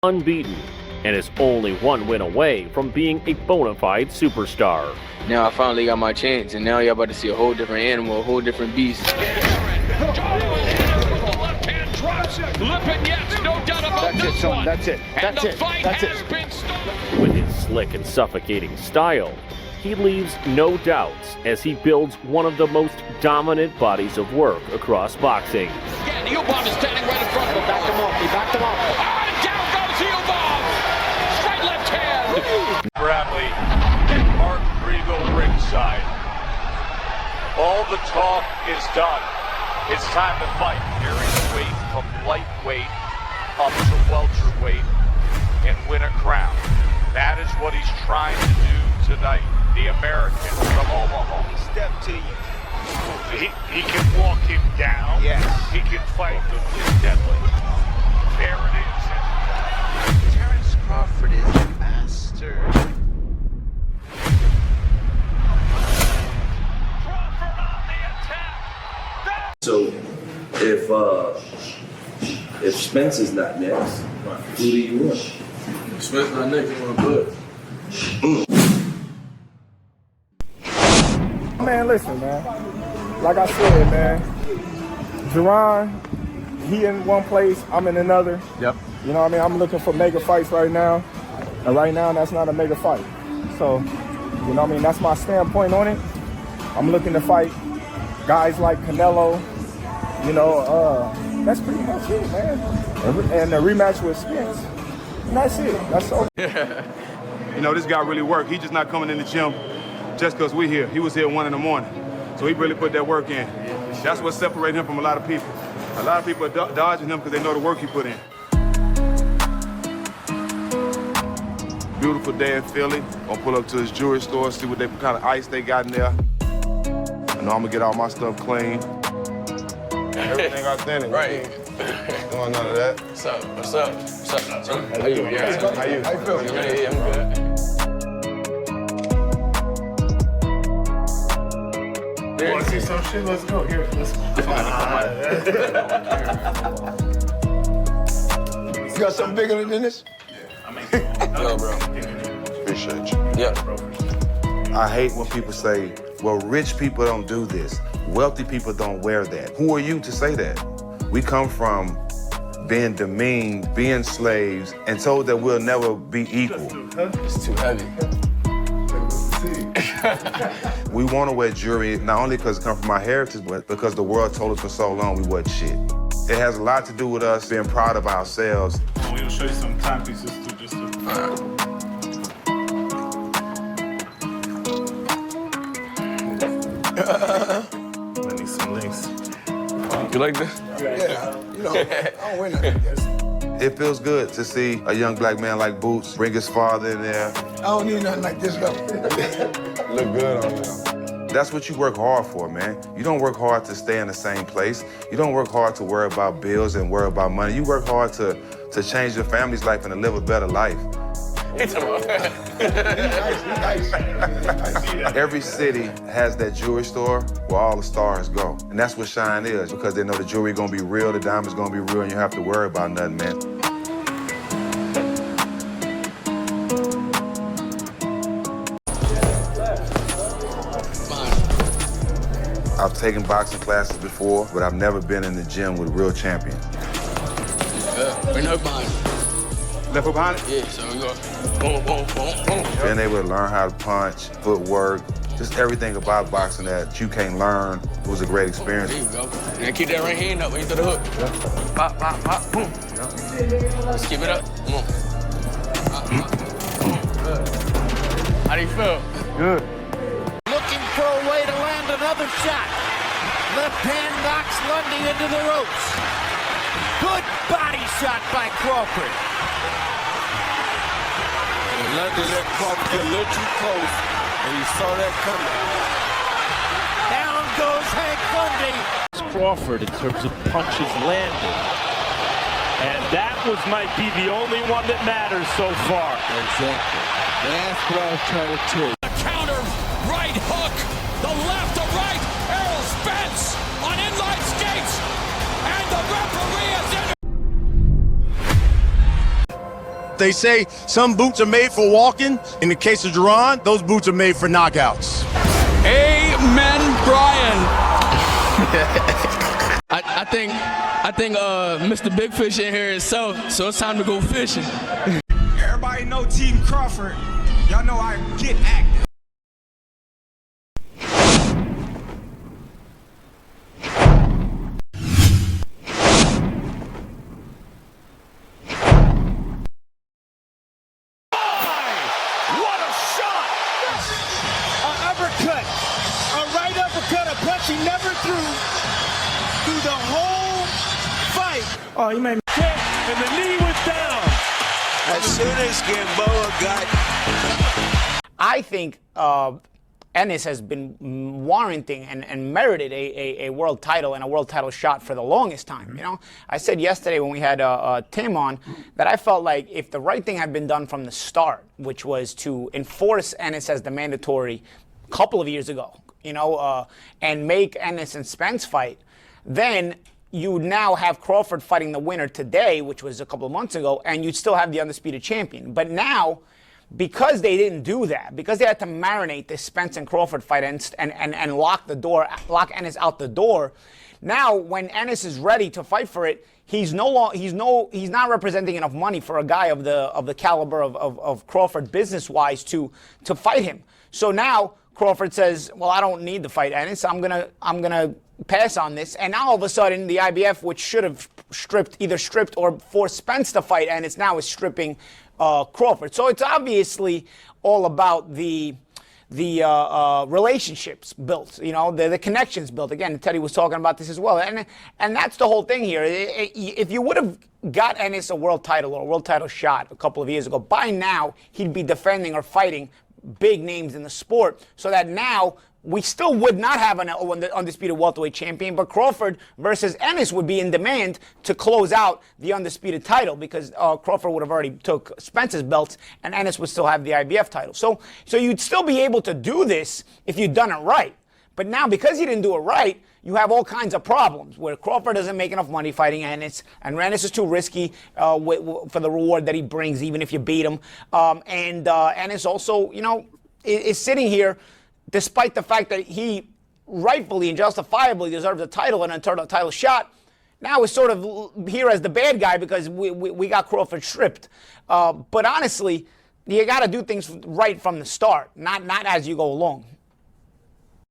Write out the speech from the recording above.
unbeaten and is only one win away from being a bona fide superstar. Now I finally got my chance, and now you're about to see a whole different animal, a whole different beast. That's it. With his slick and suffocating style, he leaves no doubts as he builds one of the most dominant bodies of work across boxing. Again, Heel-Bomb is standing right in front of him. He backed him off. And down goes Heel-Bomb. Straight left hand. Bradley and Mark Regal ringside. All the talk is done. It's time to fight. Carrying the weight from lightweight up to welterweight and win a crown. That is what he's trying to do tonight. The American from Omaha. Step to you. He can walk him down. Yes. He can fight with deadly. There it is. Terence Crawford is a master. Crawford on the attack. So if Spence is not next, who do you want? Spence not next, you want to put. Man, listen, man. Like I said, man, Jaron, he in one place, I'm in another. Yep. You know what I mean? I'm looking for mega fights right now. And right now, that's not a mega fight. So, you know what I mean? That's my standpoint on it. I'm looking to fight guys like Canelo. You know, that's pretty much it, man. And the rematch with Spence. And that's it. That's all. You know, this guy really worked. He's just not coming in the gym just because we're here. He was here at 1 in the morning. So he really put that work in. That's what separates him from a lot of people. A lot of people are dodging him because they know the work he put in. Beautiful day in Philly. Gonna pull up to his jewelry store, see what kind of ice they got in there. I know I'm gonna get all my stuff clean. Everything outstanding. Right. Doing none of that. What's up? What's up? What's up? How you? How you? How you feeling? Yeah, I'm good. You want to see some shit? Let's go. Here, let's You got something bigger than this? Yo, bro. Appreciate you. Yeah. I hate when people say, well, rich people don't do this. Wealthy people don't wear that. Who are you to say that? We come from being demeaned, being slaves, and told that we'll never be equal. It's too heavy. We want to wear jewelry, not only because it comes from our heritage, but because the world told us for so long we wasn't shit. It has a lot to do with us being proud of ourselves. We'll show you some timepieces too, just to... I need some links. You like this? Yeah. You know, I don't win nothing against it. It feels good to see a young black man like Boots bring his father in there. I don't need nothing like this, though. Look good on them. That's what you work hard for, man. You don't work hard to stay in the same place. You don't work hard to worry about bills and worry about money. You work hard to change your family's life and to live a better life. It's Nice. Every city has that jewelry store where all the stars go. And that's what Shine is, because they know the jewelry gonna be real, the diamond's gonna be real, and you don't have to worry about nothing, man. I've taken boxing classes before, but I've never been in the gym with a real champion. Bring her behind. Left foot behind it? Yeah, so we go boom, boom, boom, boom. Being able to learn how to punch, footwork, just everything about boxing that you can't learn, it was a great experience. There you go. And then keep that right hand up when you throw the hook. Yeah. Pop, pop, pop, boom. Yeah. Let's keep it up. Come on. Good. How do you feel? good. Looking for a way to land another shot. Left hand knocks Lundy into the ropes. Good body shot by Crawford. Lundy let Crawford get a little too close, and you saw that coming. Down goes Hank Lundy. Crawford in terms of punches landed. And that might be the only one that matters so far. Exactly. That's what I was trying to tell you. The counter, right hook, the left to right, Errol Spence on inline skates, and the referee is in. they say some boots are made for walking. In the case of Jaron, those boots are made for knockouts. Amen, Brian. I think Mr. Big Fish in here is so it's time to go fishing. Everybody know Team Crawford. Y'all know I get active. He never threw the whole fight. Oh, you made me. And the knee was down. As soon as Gamboa got... I think Ennis has been warranting and merited a world title and a world title shot for the longest time. You know, I said yesterday when we had Tim on that I felt like if the right thing had been done from the start, which was to enforce Ennis as the mandatory a couple of years ago, you know, and make Ennis and Spence fight, then you would now have Crawford fighting the winner today, which was a couple of months ago, and you'd still have the undisputed champion. But now, because they didn't do that, because they had to marinate this Spence and Crawford fight and lock Ennis out the door, now when Ennis is ready to fight for it, he's not representing enough money for a guy of the caliber of Crawford business-wise to fight him. So now Crawford says, well, I don't need to fight Ennis. I'm gonna pass on this. And now all of a sudden, the IBF, which should have either stripped or forced Spence to fight Ennis, now is stripping Crawford. So it's obviously all about the relationships built, you know, the connections built. Again, Teddy was talking about this as well. And that's the whole thing here. If you would have got Ennis a world title or a world title shot a couple of years ago, by now he'd be defending or fighting big names in the sport, so that now we still would not have an undisputed welterweight champion, but Crawford versus Ennis would be in demand to close out the undisputed title, because Crawford would have already took Spence's belts and Ennis would still have the IBF title. So you'd still be able to do this if you'd done it right. But now, because you didn't do it right, you have all kinds of problems where Crawford doesn't make enough money fighting Ennis, and Ennis is too risky for the reward that he brings, even if you beat him. And Ennis also, you know, is sitting here despite the fact that he rightfully and justifiably deserves a title and a title shot. Now is sort of here as the bad guy because we got Crawford stripped. But honestly, you got to do things right from the start, not as you go along.